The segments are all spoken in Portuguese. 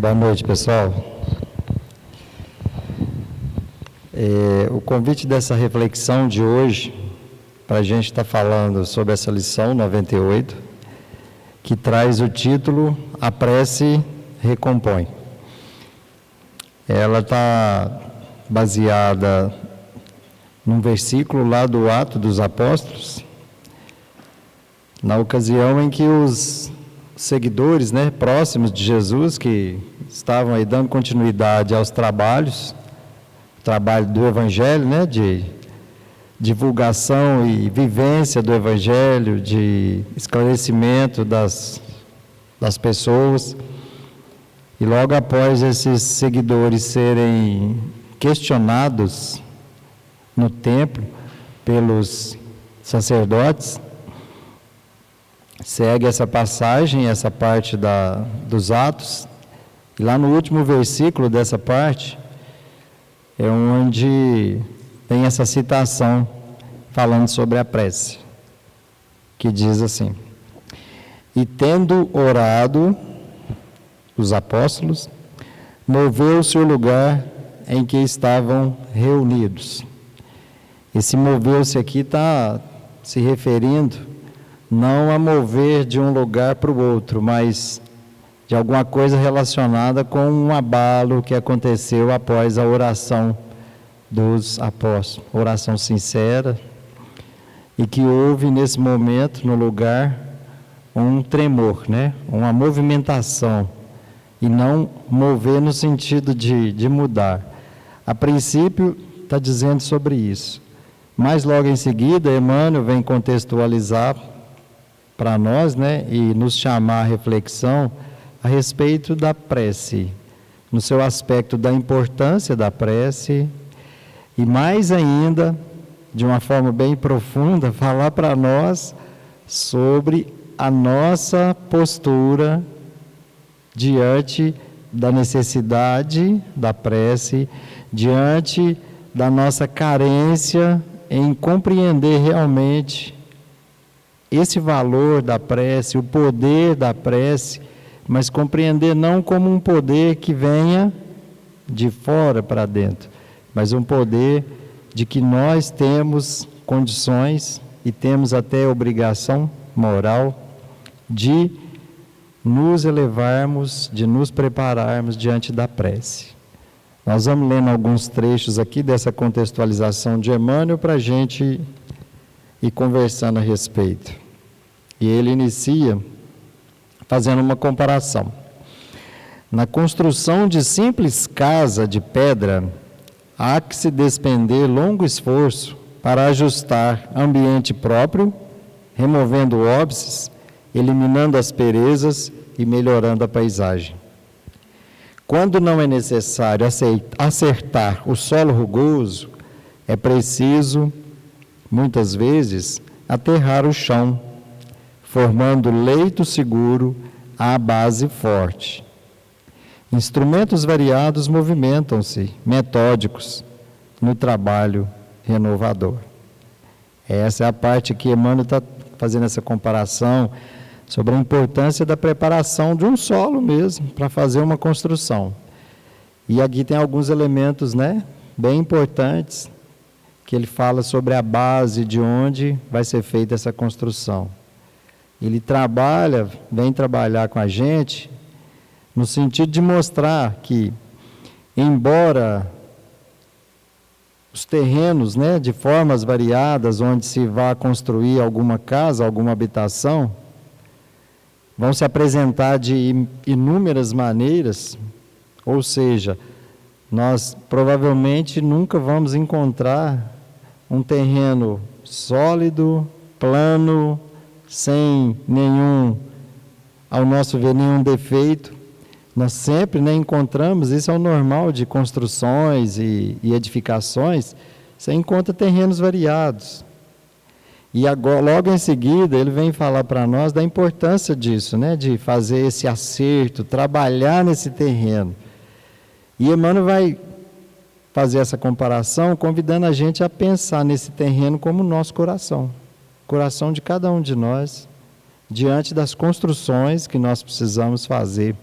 Boa noite, pessoal. O convite dessa reflexão de hoje, para a gente estar falando sobre essa lição 98, que traz o título A Prece Recompõe. Ela está baseada num versículo lá do Atos dos Apóstolos, na ocasião em que os seguidores, próximos de Jesus, que estavam aí dando continuidade aos trabalho do Evangelho, de divulgação e vivência do Evangelho, de esclarecimento das pessoas. E logo após esses seguidores serem questionados no templo pelos sacerdotes, segue essa passagem, essa parte dos Atos, e lá no último versículo dessa parte, é onde tem essa citação falando sobre a prece, que diz assim: E tendo orado, os apóstolos, moveu-se o lugar em que estavam reunidos. Esse moveu-se aqui está se referindo não a mover de um lugar para o outro, mas de alguma coisa relacionada com um abalo que aconteceu após a oração dos apóstolos, oração sincera, e que houve nesse momento no lugar um tremor, uma movimentação, e não mover no sentido de mudar. A princípio está dizendo sobre isso, mas logo em seguida Emmanuel vem contextualizar para nós, e nos chamar à reflexão a respeito da prece, no seu aspecto da importância da prece, e mais ainda, de uma forma bem profunda, falar para nós sobre a nossa postura diante da necessidade da prece, diante da nossa carência em compreender realmente esse valor da prece, o poder da prece, mas compreender não como um poder que venha de fora para dentro, mas um poder de que nós temos condições e temos até obrigação moral de nos elevarmos, de nos prepararmos diante da prece. Nós vamos lendo alguns trechos aqui dessa contextualização de Emmanuel para a gente ir conversando a respeito. E ele inicia fazendo uma comparação. Na construção de simples casa de pedra, há que se despender longo esforço para ajustar ambiente próprio, removendo óbices, eliminando asperezas e melhorando a paisagem. Quando não é necessário acertar o solo rugoso, é preciso, muitas vezes, aterrar o chão, formando leito seguro à base forte. Instrumentos variados movimentam-se, metódicos, no trabalho renovador. Essa é a parte que Emmanuel está fazendo essa comparação sobre a importância da preparação de um solo mesmo, para fazer uma construção. E aqui tem alguns elementos, bem importantes, que ele fala sobre a base de onde vai ser feita essa construção. Ele vem trabalhar com a gente no sentido de mostrar que, embora os terrenos, de formas variadas, onde se vai construir alguma casa, alguma habitação, vão se apresentar de inúmeras maneiras, ou seja, nós provavelmente nunca vamos encontrar um terreno sólido, plano, sem nenhum, ao nosso ver, nenhum defeito. Nós sempre encontramos, isso é o normal de construções e edificações, você encontra terrenos variados. E agora, logo em seguida, ele vem falar para nós da importância disso, de fazer esse acerto, trabalhar nesse terreno. E Emmanuel vai fazer essa comparação, convidando a gente a pensar nesse terreno como o nosso coração. Coração de cada um de nós, diante das construções que nós precisamos fazer.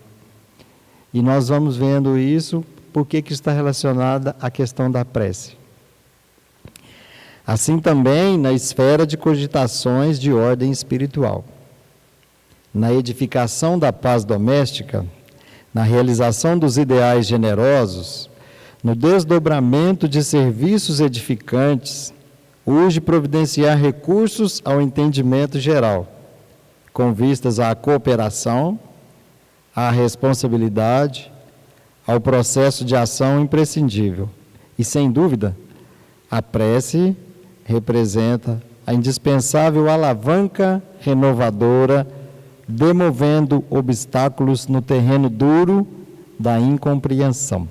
E nós vamos vendo isso, porque que está relacionada à questão da prece. Assim também na esfera de cogitações de ordem espiritual. Na edificação da paz doméstica, na realização dos ideais generosos, no desdobramento de serviços edificantes, urge providenciar recursos ao entendimento geral, com vistas à cooperação, à responsabilidade, ao processo de ação imprescindível. E, sem dúvida, a prece representa a indispensável alavanca renovadora, demovendo obstáculos no terreno duro da incompreensão.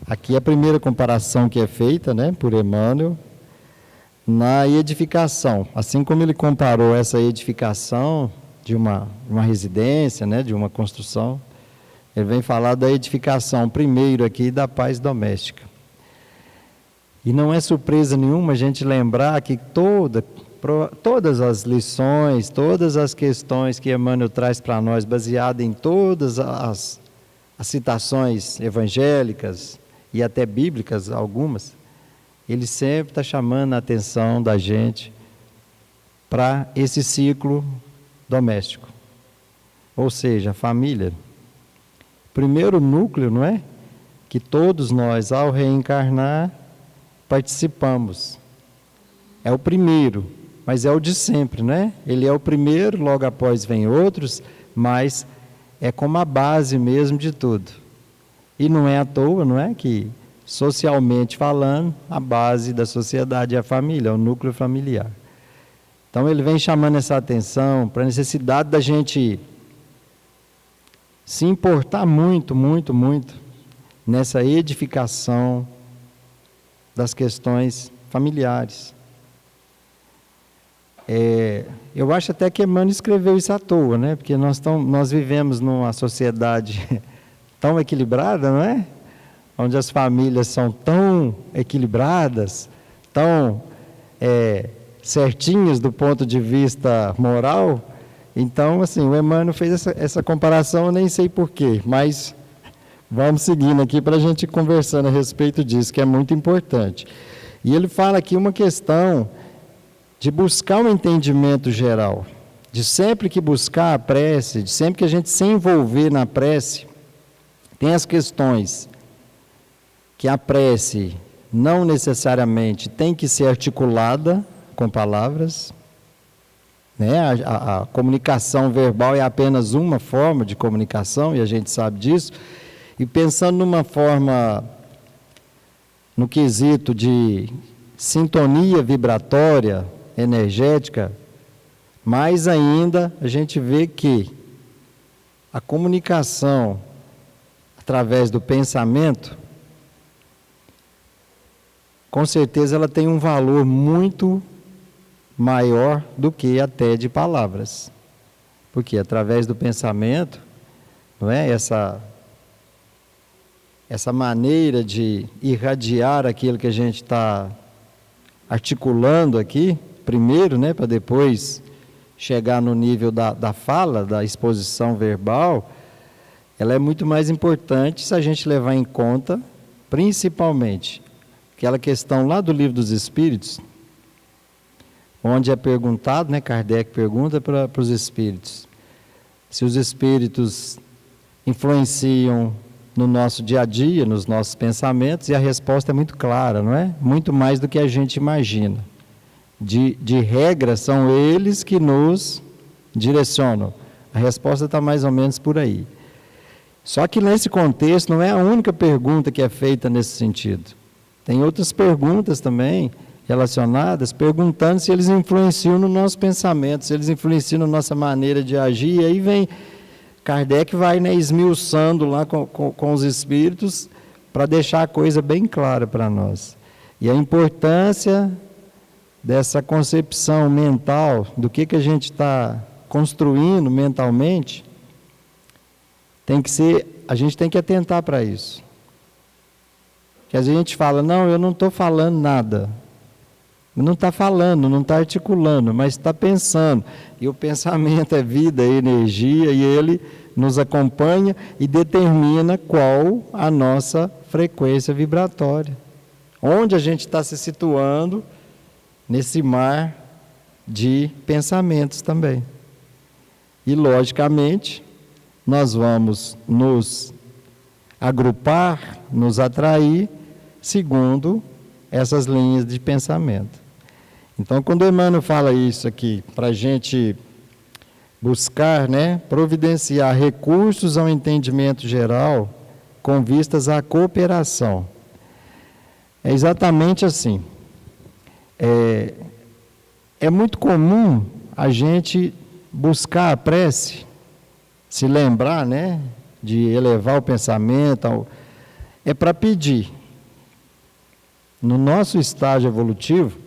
Aqui a primeira comparação que é feita, por Emmanuel, na edificação. Assim como ele comparou essa edificação de uma residência, de uma construção, ele vem falar da edificação primeiro aqui da paz doméstica. E não é surpresa nenhuma a gente lembrar que todas as lições, todas as questões que Emmanuel traz para nós, baseado em todas as citações evangélicas e até bíblicas, algumas, ele sempre está chamando a atenção da gente para esse ciclo doméstico. Ou seja, a família. Primeiro núcleo, não é? Que todos nós, ao reencarnar, participamos. É o primeiro, mas é o de sempre, né? Ele é o primeiro, logo após vem outros, mas é como a base mesmo de tudo. E não é à toa, não é? Que, socialmente falando, a base da sociedade é a família, é o núcleo familiar. Então ele vem chamando essa atenção para a necessidade da gente se importar muito, muito, muito nessa edificação das questões familiares. Eu acho até que Emmanuel escreveu isso à toa, porque nós vivemos numa sociedade tão equilibrada, não é? Onde as famílias são tão equilibradas, tão certinhas do ponto de vista moral. Então, assim, o Emmanuel fez essa comparação, eu nem sei porquê, mas vamos seguindo aqui para a gente ir conversando a respeito disso, que é muito importante. E ele fala aqui uma questão de buscar um entendimento geral, de sempre que buscar a prece, de sempre que a gente se envolver na prece, tem as questões que a prece não necessariamente tem que ser articulada com palavras, a comunicação verbal é apenas uma forma de comunicação, e a gente sabe disso, e pensando numa forma, no quesito de sintonia vibratória, energética, mais ainda a gente vê que a comunicação através do pensamento, com certeza ela tem um valor muito maior do que até de palavras. Porque através do pensamento, não é? Essa maneira de irradiar aquilo que a gente está articulando aqui, primeiro, para depois chegar no nível da fala, da exposição verbal, ela é muito mais importante se a gente levar em conta, principalmente, aquela questão lá do Livro dos Espíritos, onde é perguntado, Kardec pergunta para os espíritos, se os espíritos influenciam no nosso dia a dia, nos nossos pensamentos, e a resposta é muito clara, não é? Muito mais do que a gente imagina. De regra, são eles que nos direcionam. A resposta está mais ou menos por aí. Só que nesse contexto não é a única pergunta que é feita nesse sentido. Tem outras perguntas também relacionadas, perguntando se eles influenciam no nosso pensamento, se eles influenciam na nossa maneira de agir. E aí vem, Kardec vai esmiuçando lá com os espíritos para deixar a coisa bem clara para nós. E a importância dessa concepção mental, do que a gente está construindo mentalmente, a gente tem que atentar para isso. Que às vezes a gente fala, não, eu não estou falando nada. Não está falando, não está articulando, mas está pensando. E o pensamento é vida, é energia, e ele nos acompanha e determina qual a nossa frequência vibratória. Onde a gente está se situando nesse mar de pensamentos também. E, logicamente, nós vamos nos agrupar, nos atrair, segundo essas linhas de pensamento. Então, quando o Emmanuel fala isso aqui, para a gente buscar, providenciar recursos ao entendimento geral com vistas à cooperação, é exatamente assim. É muito comum a gente buscar a prece, se lembrar, de elevar o pensamento, é para pedir. No nosso estágio evolutivo,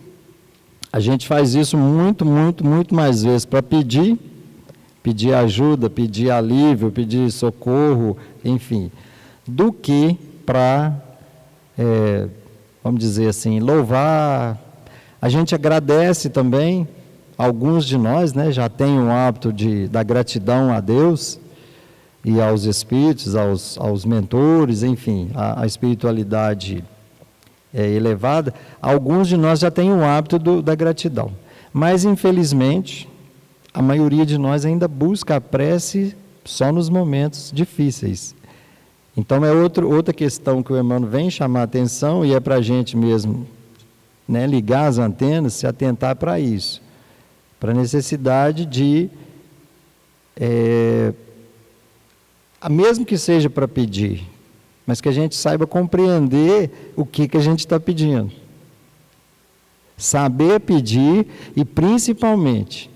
a gente faz isso muito mais vezes para pedir ajuda, pedir alívio, pedir socorro, enfim, do que para, vamos dizer assim, louvar. A gente agradece também, alguns de nós, já tem o hábito da gratidão a Deus e aos espíritos, aos mentores, enfim, a espiritualidade elevada. Alguns de nós já tem o hábito da gratidão, mas infelizmente a maioria de nós ainda busca a prece só nos momentos difíceis. Então é outra questão que o Emmanuel vem chamar a atenção, e é para a gente mesmo ligar as antenas, se atentar para isso, para a necessidade de, mesmo que seja para pedir, mas que a gente saiba compreender o que a gente está pedindo. Saber pedir e, principalmente,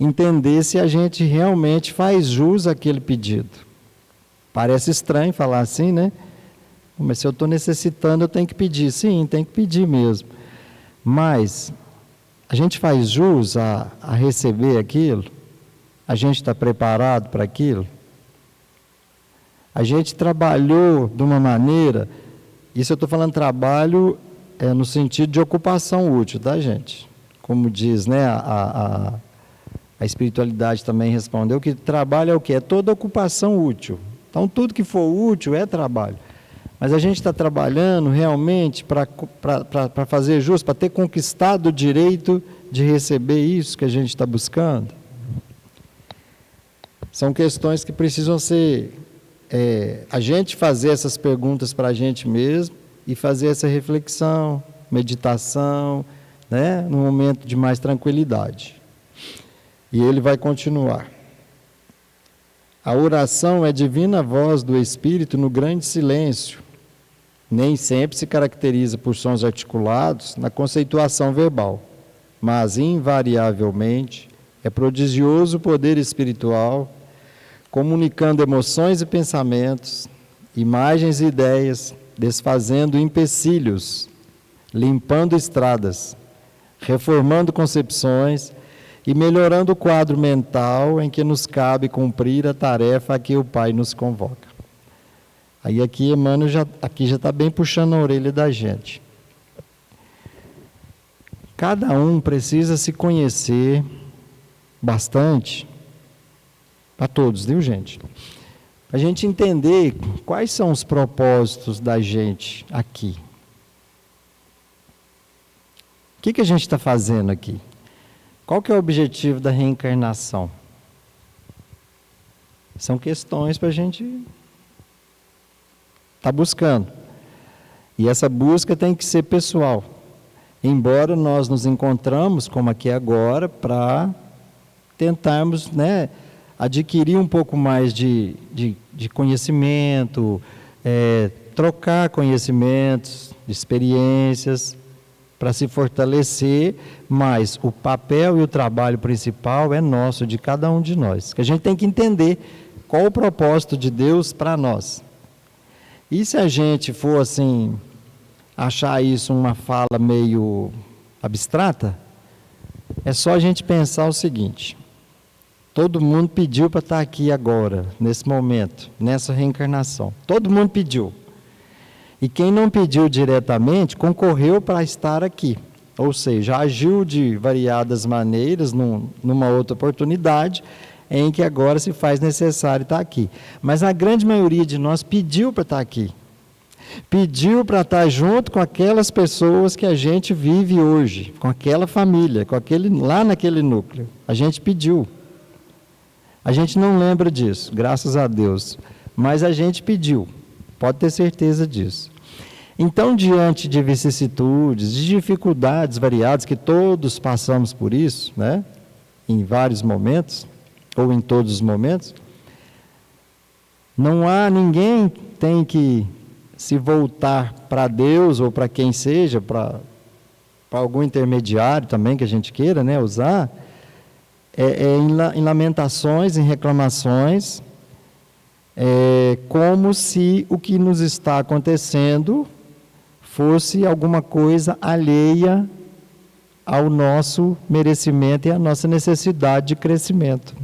entender se a gente realmente faz jus àquele pedido. Parece estranho falar assim, Mas se eu estou necessitando, eu tenho que pedir. Sim, tem que pedir mesmo. Mas a gente faz jus a receber aquilo? A gente está preparado para aquilo? A gente trabalhou de uma maneira, isso eu estou falando trabalho no sentido de ocupação útil, tá, gente? Como diz, a espiritualidade também respondeu que trabalho é o quê? É toda ocupação útil. Então, tudo que for útil é trabalho. Mas a gente está trabalhando realmente para fazer justo, para ter conquistado o direito de receber isso que a gente está buscando? São questões que precisam ser... a gente fazer essas perguntas para a gente mesmo e fazer essa reflexão, meditação, num momento de mais tranquilidade. E ele vai continuar. A oração é divina voz do Espírito no grande silêncio. Nem sempre se caracteriza por sons articulados na conceituação verbal, mas invariavelmente é prodigioso o poder espiritual, comunicando emoções e pensamentos, imagens e ideias, desfazendo empecilhos, limpando estradas, reformando concepções e melhorando o quadro mental em que nos cabe cumprir a tarefa a que o Pai nos convoca. Aí aqui Emmanuel já está bem puxando a orelha da gente. Cada um precisa se conhecer bastante, para todos, viu, gente? Para a gente entender quais são os propósitos da gente aqui. O que a gente está fazendo aqui? Qual que é o objetivo da reencarnação? São questões para a gente estar buscando. E essa busca tem que ser pessoal. Embora nós nos encontramos, como aqui agora, para tentarmos, adquirir um pouco mais de conhecimento, trocar conhecimentos, experiências, para se fortalecer, mas o papel e o trabalho principal é nosso, de cada um de nós. Que a gente tem que entender qual o propósito de Deus para nós. E se a gente for assim, achar isso uma fala meio abstrata, é só a gente pensar o seguinte: todo mundo pediu para estar aqui agora, nesse momento, nessa reencarnação. Todo mundo pediu. E quem não pediu diretamente, concorreu para estar aqui. Ou seja, agiu de variadas maneiras, numa outra oportunidade, em que agora se faz necessário estar aqui. Mas a grande maioria de nós pediu para estar aqui. Pediu para estar junto com aquelas pessoas que a gente vive hoje, com aquela família, lá naquele núcleo. A gente pediu. A gente não lembra disso, graças a Deus, mas a gente pediu, pode ter certeza disso. Então, diante de vicissitudes, de dificuldades variadas, que todos passamos por isso, né? Em vários momentos, ou em todos os momentos, ninguém tem que se voltar para Deus ou para quem seja, para algum intermediário também que a gente queira, né, usar, em lamentações, em reclamações, como se o que nos está acontecendo fosse alguma coisa alheia ao nosso merecimento e à nossa necessidade de crescimento.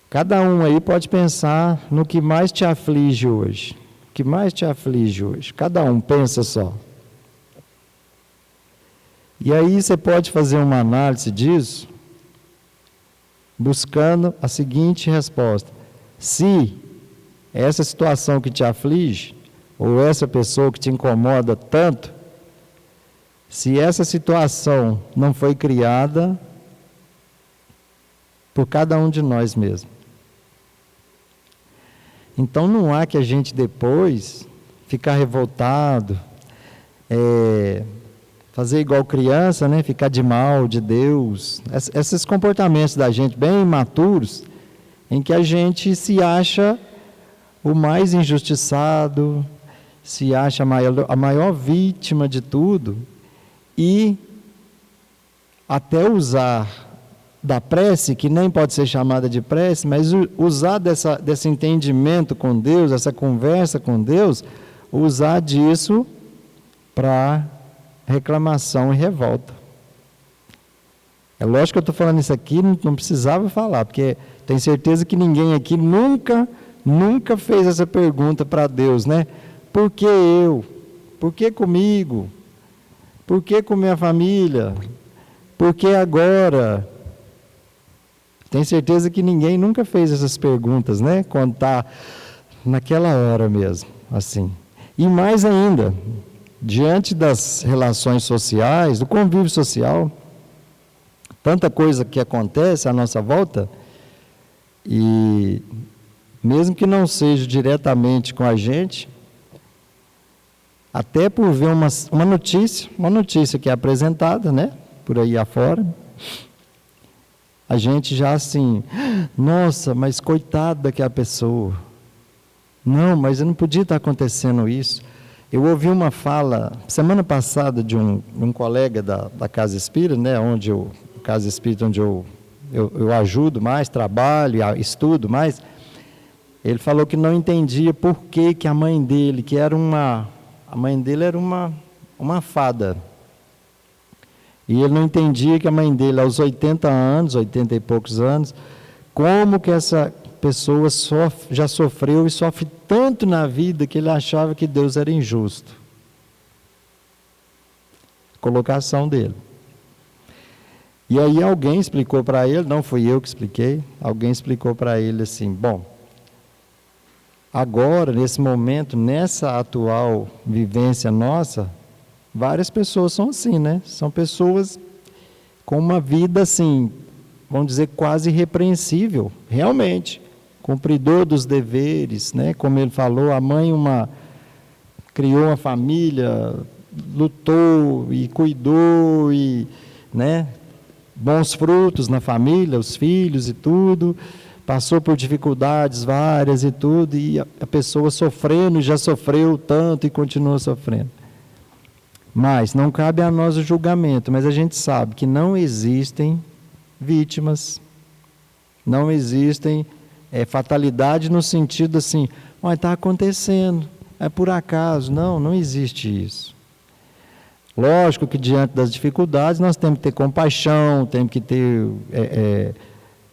Cada um aí pode pensar no que mais te aflige hoje. O que mais te aflige hoje? Cada um pensa só. E aí você pode fazer uma análise disso, buscando a seguinte resposta: se essa situação que te aflige, ou essa pessoa que te incomoda tanto, se essa situação não foi criada por cada um de nós mesmos. Então não há que a gente depois ficar revoltado, fazer igual criança, né? Ficar de mal de Deus. Esses comportamentos da gente bem imaturos, em que a gente se acha o mais injustiçado, se acha a maior vítima de tudo, e até usar da prece, que nem pode ser chamada de prece, mas usar desse entendimento com Deus, essa conversa com Deus, usar disso para reclamação e revolta. É lógico que eu estou falando isso aqui, não precisava falar, porque tenho certeza que ninguém aqui nunca fez essa pergunta para Deus, né? Por que eu? Por que comigo? Por que com minha família? Por que agora? Tenho certeza que ninguém nunca fez essas perguntas, né? Quando está naquela hora mesmo, assim. E mais ainda, diante das relações sociais, do convívio social, tanta coisa que acontece à nossa volta, e mesmo que não seja diretamente com a gente, até por ver uma notícia que é apresentada, né? Por aí afora, a gente já assim, nossa, mas coitada daquela pessoa. Não, mas não podia estar acontecendo isso. Eu ouvi uma fala, semana passada, de um colega da Casa Espírita, né, onde eu ajudo mais, trabalho, estudo mais. Ele falou que não entendia por que a mãe dele, a mãe dele era uma fada. E ele não entendia que a mãe dele, aos 80 e poucos anos, como que essa pessoa já sofreu e sofre tanto na vida que ele achava que Deus era injusto. Colocação dele. E aí alguém explicou para ele, não fui eu que expliquei, alguém explicou para ele assim, bom, agora, nesse momento, nessa atual vivência nossa, várias pessoas são assim, né? São pessoas com uma vida assim, vamos dizer, quase irrepreensível, realmente. Cumpridor dos deveres, né? Como ele falou, a mãe criou uma família, lutou e cuidou, e, né? Bons frutos na família, os filhos e tudo, passou por dificuldades várias e tudo, e a pessoa sofrendo, já sofreu tanto e continua sofrendo. Mas não cabe a nós o julgamento, mas a gente sabe que não existem vítimas, não existem fatalidade no sentido assim, está acontecendo, é por acaso. Não existe isso. Lógico que diante das dificuldades nós temos que ter compaixão, temos que ter,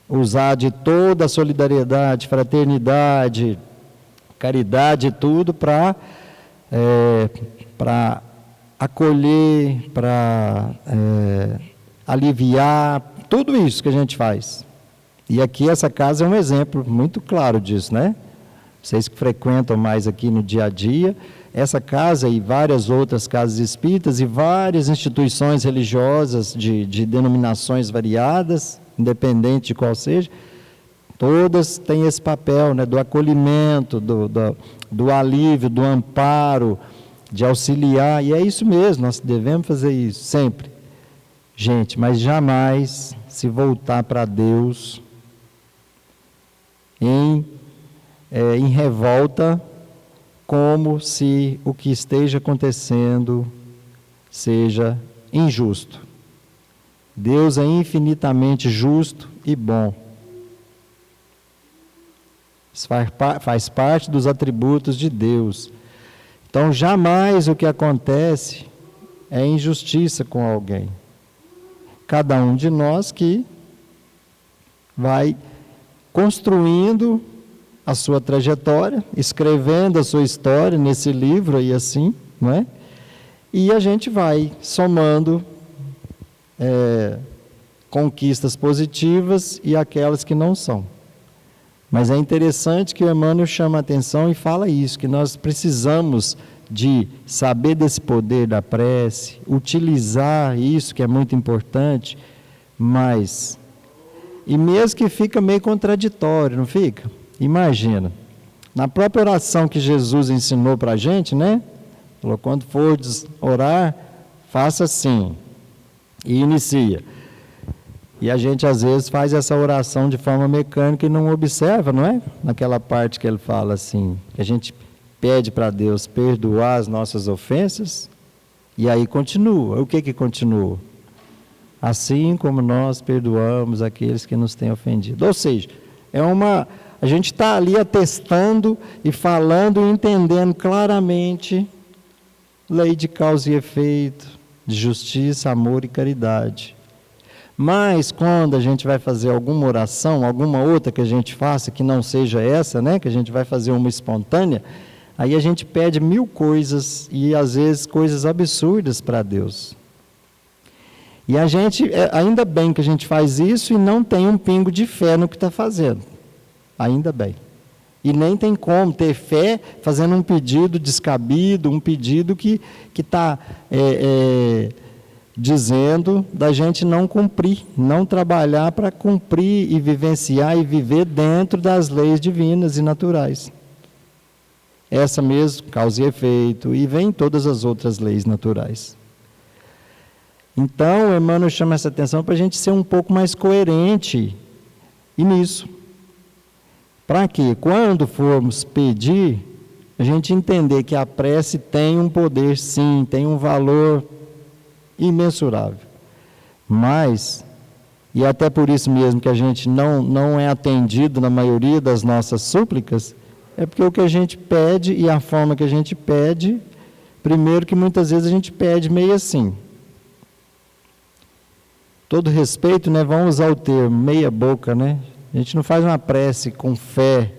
usar de toda a solidariedade, fraternidade, caridade e tudo para acolher, para aliviar, tudo isso que a gente faz. E aqui essa casa é um exemplo muito claro disso, né? Vocês que frequentam mais aqui no dia a dia, essa casa e várias outras casas espíritas e várias instituições religiosas de denominações variadas, independente de qual seja, todas têm esse papel, né, do acolhimento, do alívio, do amparo, de auxiliar, e é isso mesmo, nós devemos fazer isso, sempre. Gente, mas jamais se voltar para Deus em revolta, como se o que esteja acontecendo seja injusto. Deus é infinitamente justo e bom. Isso faz parte dos atributos de Deus. Então, jamais o que acontece é injustiça com alguém. Cada um de nós que vai construindo a sua trajetória, escrevendo a sua história nesse livro aí assim, não é? E a gente vai somando conquistas positivas e aquelas que não são. Mas é interessante que o Emmanuel chama a atenção e fala isso, que nós precisamos de saber desse poder da prece, utilizar isso que é muito importante, mas, e mesmo que fica meio contraditório, não fica? Imagina, na própria oração que Jesus ensinou para a gente, né? Falou, quando fordes orar, faça assim, e inicia. E a gente às vezes faz essa oração de forma mecânica e não observa, não é? Naquela parte que ele fala assim, que a gente pede para Deus perdoar as nossas ofensas, e aí continua. O que continua? Assim como nós perdoamos aqueles que nos têm ofendido. Ou seja, a gente está ali atestando e falando e entendendo claramente lei de causa e efeito, de justiça, amor e caridade. Mas quando a gente vai fazer alguma oração, alguma outra que a gente faça, que não seja essa, né, que a gente vai fazer uma espontânea, aí a gente pede 1000 coisas e às vezes coisas absurdas para Deus. E a gente, ainda bem que a gente faz isso e não tem um pingo de fé no que está fazendo. Ainda bem. E nem tem como ter fé fazendo um pedido descabido, um pedido que está dizendo da gente não cumprir, não trabalhar para cumprir e vivenciar e viver dentro das leis divinas e naturais. Essa mesmo, causa e efeito, e vem todas as outras leis naturais. Então, Emmanuel chama essa atenção para a gente ser um pouco mais coerente nisso. Para que, quando formos pedir, a gente entender que a prece tem um poder, sim, tem um valor imensurável. Mas, e até por isso mesmo que a gente não é atendido na maioria das nossas súplicas, é porque o que a gente pede e a forma que a gente pede, primeiro que muitas vezes a gente pede meio assim. Todo respeito, né, vamos usar o termo, meia boca, né? A gente não faz uma prece com fé,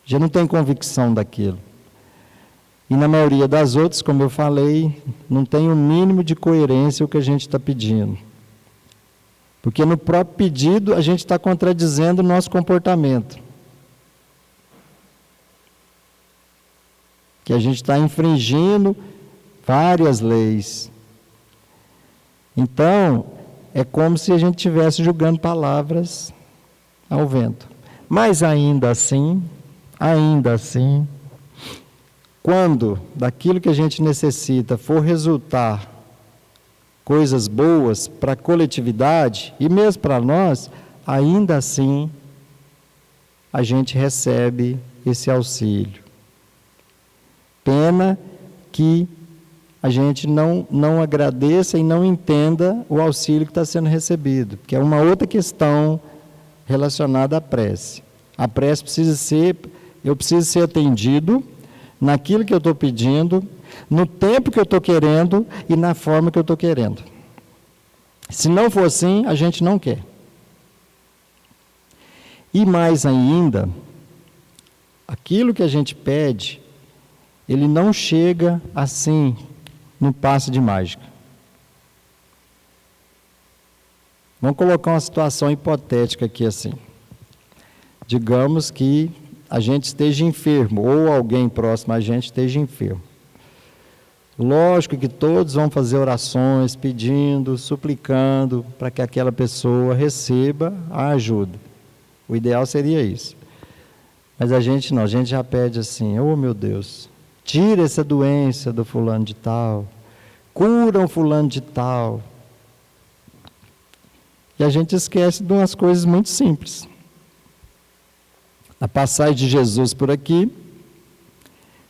já não tem convicção daquilo. E na maioria das outras, como eu falei, não tem o mínimo de coerência o que a gente está pedindo. Porque no próprio pedido a gente está contradizendo o nosso comportamento. Que a gente está infringindo várias leis. Então, é como se a gente estivesse julgando palavras ao vento. Mas ainda assim, quando daquilo que a gente necessita for resultar coisas boas para a coletividade e mesmo para nós, ainda assim a gente recebe esse auxílio. Pena que a gente não agradeça e não entenda o auxílio que está sendo recebido, que é uma outra questão relacionada à prece. A prece eu preciso ser atendido naquilo que eu estou pedindo, no tempo que eu estou querendo e na forma que eu estou querendo. Se não for assim, a gente não quer. E mais ainda, aquilo que a gente pede, ele não chega assim, no passe de mágica. Vamos colocar uma situação hipotética aqui assim. Digamos que a gente esteja enfermo, ou alguém próximo a gente esteja enfermo. Lógico que todos vão fazer orações, pedindo, suplicando, para que aquela pessoa receba a ajuda. O ideal seria isso. Mas a gente não, a gente já pede assim, oh meu Deus, tira essa doença do fulano de tal, cura o fulano de tal. E a gente esquece de umas coisas muito simples. A passagem de Jesus por aqui,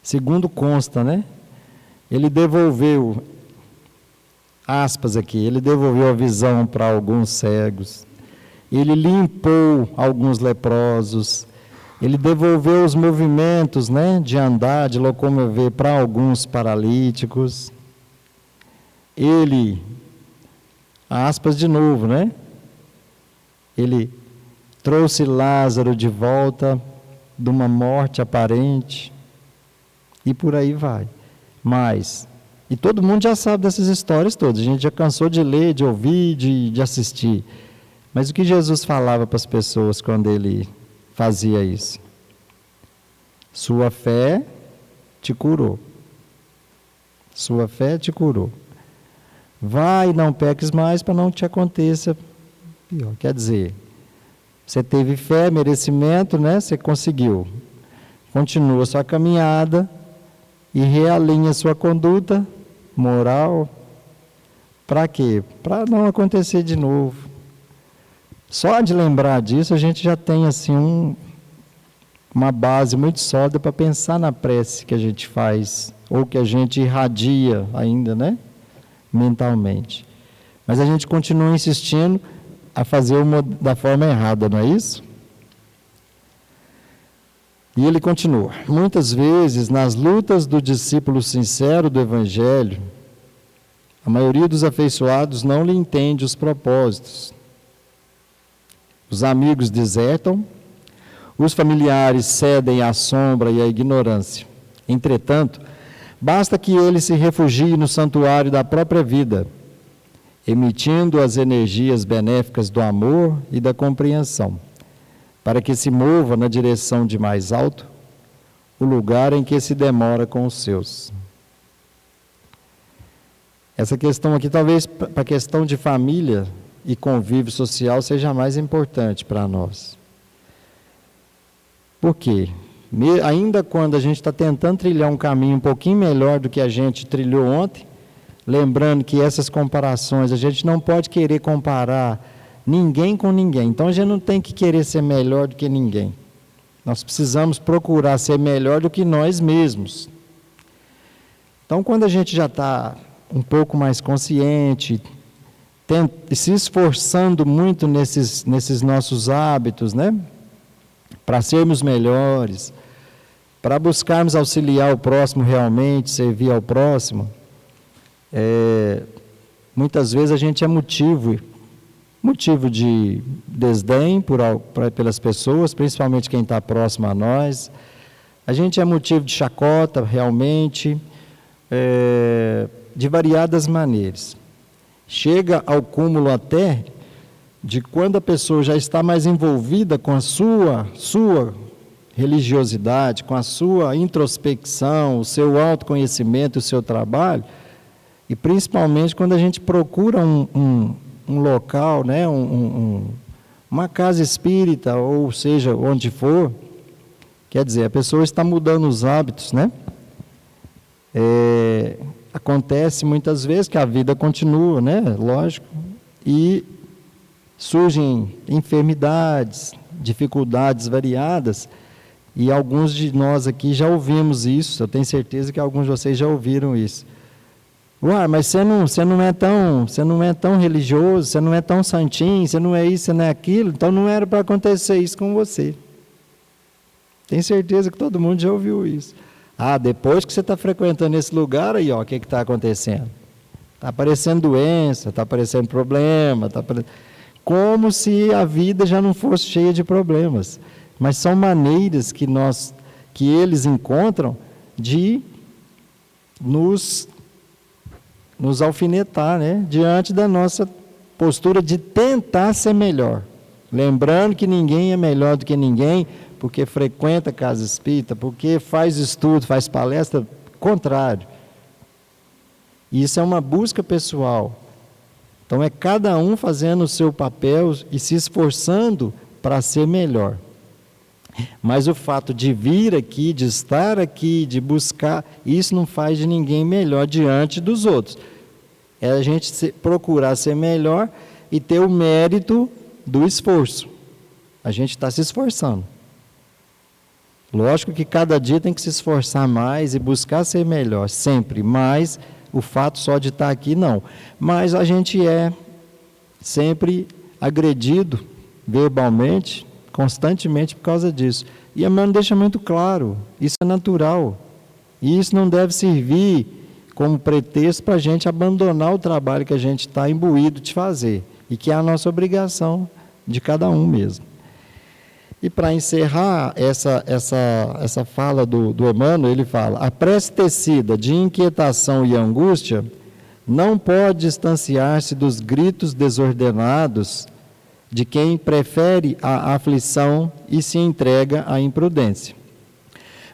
segundo consta, né? Ele devolveu, aspas aqui, ele devolveu a visão para alguns cegos, ele limpou alguns leprosos, ele devolveu os movimentos, né, de andar, de locomover para alguns paralíticos. Ele, aspas de novo, né? Ele trouxe Lázaro de volta de uma morte aparente e por aí vai. Mas, e todo mundo já sabe dessas histórias todas, a gente já cansou de ler, de ouvir, de assistir. Mas o que Jesus falava para as pessoas quando ele fazia isso? Sua fé te curou. Sua fé te curou. Vai e não peques mais para não te aconteça pior. Quer dizer, você teve fé, merecimento, né? Você conseguiu. Continua sua caminhada e realinha sua conduta moral. Para quê? Para não acontecer de novo. Só de lembrar disso, a gente já tem assim uma base muito sólida para pensar na prece que a gente faz, ou que a gente irradia ainda, né? Mentalmente. Mas a gente continua insistindo a fazer da forma errada, não é isso? E ele continua. Muitas vezes, nas lutas do discípulo sincero do Evangelho, a maioria dos afeiçoados não lhe entende os propósitos. Os amigos desertam, os familiares cedem à sombra e à ignorância. Entretanto, basta que ele se refugie no santuário da própria vida, emitindo as energias benéficas do amor e da compreensão, para que se mova na direção de mais alto, o lugar em que se demora com os seus. Essa questão aqui, talvez para a questão de família e convívio social, seja a mais importante para nós. Por quê? Ainda quando a gente está tentando trilhar um caminho um pouquinho melhor do que a gente trilhou ontem, lembrando que essas comparações, a gente não pode querer comparar ninguém com ninguém. Então, a gente não tem que querer ser melhor do que ninguém. Nós precisamos procurar ser melhor do que nós mesmos. Então, quando a gente já está um pouco mais consciente, se esforçando muito nesses nossos hábitos, né? Para sermos melhores, para buscarmos auxiliar o próximo realmente, servir ao próximo, muitas vezes a gente é motivo de desdém pelas pessoas, principalmente quem está próximo a nós. A gente é motivo de chacota, realmente, de variadas maneiras. Chega ao cúmulo até de quando a pessoa já está mais envolvida com a sua religiosidade, com a sua introspecção, o seu autoconhecimento, o seu trabalho, e principalmente quando a gente procura um local, né, uma casa espírita, ou seja, onde for, quer dizer, a pessoa está mudando os hábitos, né? Acontece muitas vezes que a vida continua, né? Lógico, e surgem enfermidades, dificuldades variadas, e alguns de nós aqui já ouvimos isso, eu tenho certeza que alguns de vocês já ouviram isso. Ué, mas você não é tão religioso, você não é tão santinho, você não é isso, você não é aquilo, então não era para acontecer isso com você. Tenho certeza que todo mundo já ouviu isso. Depois que você está frequentando esse lugar, aí, o que está acontecendo? Está aparecendo doença, está aparecendo problema, como se a vida já não fosse cheia de problemas. Mas são maneiras que eles encontram de nos alfinetar, né? Diante da nossa postura de tentar ser melhor. Lembrando que ninguém é melhor do que ninguém, porque frequenta a casa espírita, porque faz estudo, faz palestra, contrário. Isso é uma busca pessoal. Então é cada um fazendo o seu papel e se esforçando para ser melhor. Mas o fato de vir aqui, de estar aqui, de buscar, isso não faz de ninguém melhor diante dos outros. É a gente procurar ser melhor e ter o mérito do esforço. A gente está se esforçando. Lógico que cada dia tem que se esforçar mais e buscar ser melhor, sempre. Mas o fato só de estar aqui, não. Mas a gente é sempre agredido verbalmente, constantemente por causa disso. E a Emmanuel deixa muito claro, isso é natural. E isso não deve servir como pretexto para a gente abandonar o trabalho que a gente está imbuído de fazer. E que é a nossa obrigação de cada um mesmo. E para encerrar essa fala do Emmanuel, ele fala: a prece tecida de inquietação e angústia não pode distanciar-se dos gritos desordenados de quem prefere a aflição e se entrega à imprudência.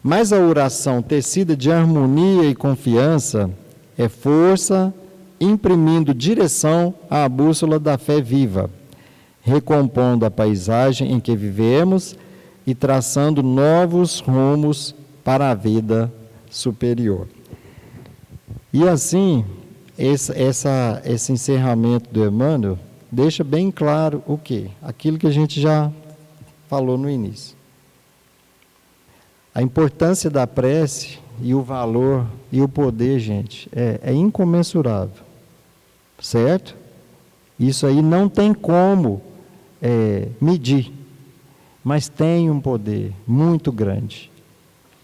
Mas a oração tecida de harmonia e confiança é força, imprimindo direção à bússola da fé viva, recompondo a paisagem em que vivemos e traçando novos rumos para a vida superior. E assim, esse encerramento do Emmanuel deixa bem claro o quê? Aquilo que a gente já falou no início. A importância da prece e o valor e o poder, gente, é incomensurável. Certo? Isso aí não tem como medir, mas tem um poder muito grande.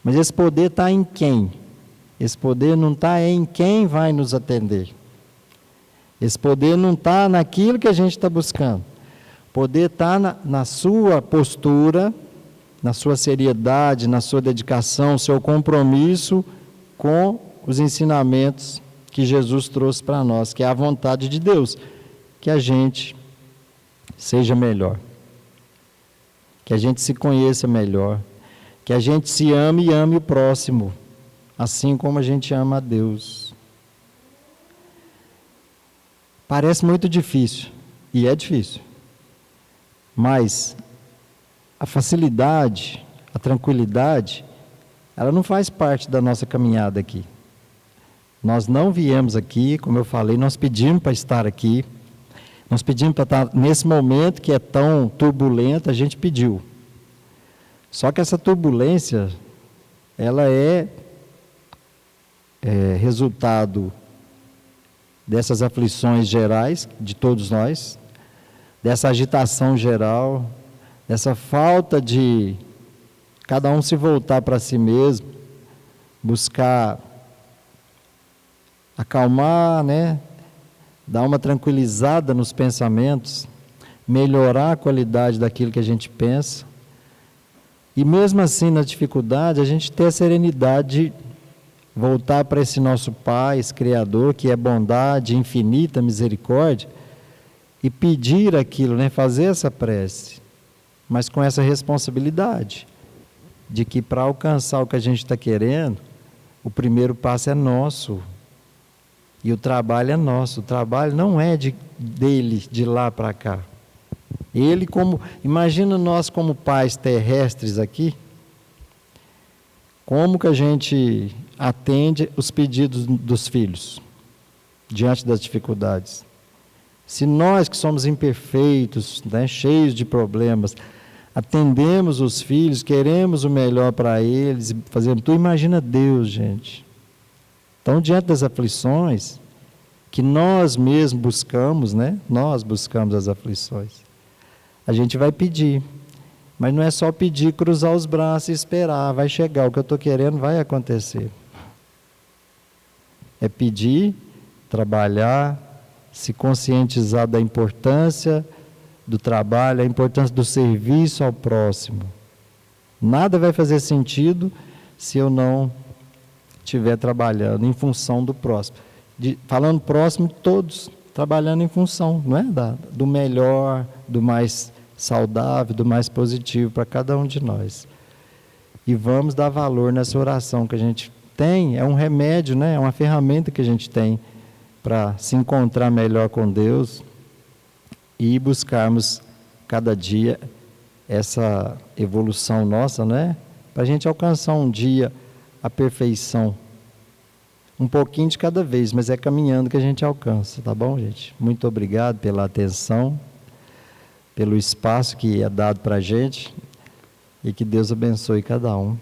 Mas esse poder está em quem? Esse poder não está em quem vai nos atender. Esse poder não está naquilo que a gente está buscando. O poder está na sua postura, na sua seriedade, na sua dedicação, seu compromisso com os ensinamentos que Jesus trouxe para nós, que é a vontade de Deus, que a gente seja melhor, que a gente se conheça melhor, que a gente se ame e ame o próximo, assim como a gente ama a Deus. Parece muito difícil, e é difícil, mas a facilidade, a tranquilidade, ela não faz parte da nossa caminhada aqui. Nós não viemos aqui, como eu falei, nós pedimos para estar aqui, nós pedimos para estar nesse momento que é tão turbulento, a gente pediu. Só que essa turbulência, ela é resultado dessas aflições gerais de todos nós, dessa agitação geral, dessa falta de cada um se voltar para si mesmo, buscar acalmar, né? Dar uma tranquilizada nos pensamentos, melhorar a qualidade daquilo que a gente pensa. E mesmo assim, na dificuldade, a gente ter a serenidade de voltar para esse nosso Pai, esse Criador, que é bondade, infinita misericórdia, e pedir aquilo, né? Fazer essa prece, mas com essa responsabilidade, de que para alcançar o que a gente está querendo, o primeiro passo é nosso. E o trabalho é nosso, o trabalho não é dele, de lá para cá. Ele imagina nós como pais terrestres aqui, como que a gente atende os pedidos dos filhos, diante das dificuldades. Se nós que somos imperfeitos, né, cheios de problemas, atendemos os filhos, queremos o melhor para eles, fazemos tudo, imagina Deus, gente. Então, diante das aflições, que nós mesmos buscamos, né? Nós buscamos as aflições. A gente vai pedir, mas não é só pedir, cruzar os braços e esperar, vai chegar, o que eu estou querendo vai acontecer. É pedir, trabalhar, se conscientizar da importância do trabalho, a importância do serviço ao próximo. Nada vai fazer sentido se eu não estiver trabalhando em função do próximo. Falando próximo, todos, trabalhando em função, não é? Do melhor, do mais saudável, do mais positivo para cada um de nós. E vamos dar valor nessa oração que a gente tem, é um remédio, né? É uma ferramenta que a gente tem para se encontrar melhor com Deus e buscarmos cada dia essa evolução nossa, né? Para a gente alcançar um dia a perfeição. Um pouquinho de cada vez, mas é caminhando que a gente alcança, tá bom, gente? Muito obrigado pela atenção, pelo espaço que é dado para a gente, e que Deus abençoe cada um.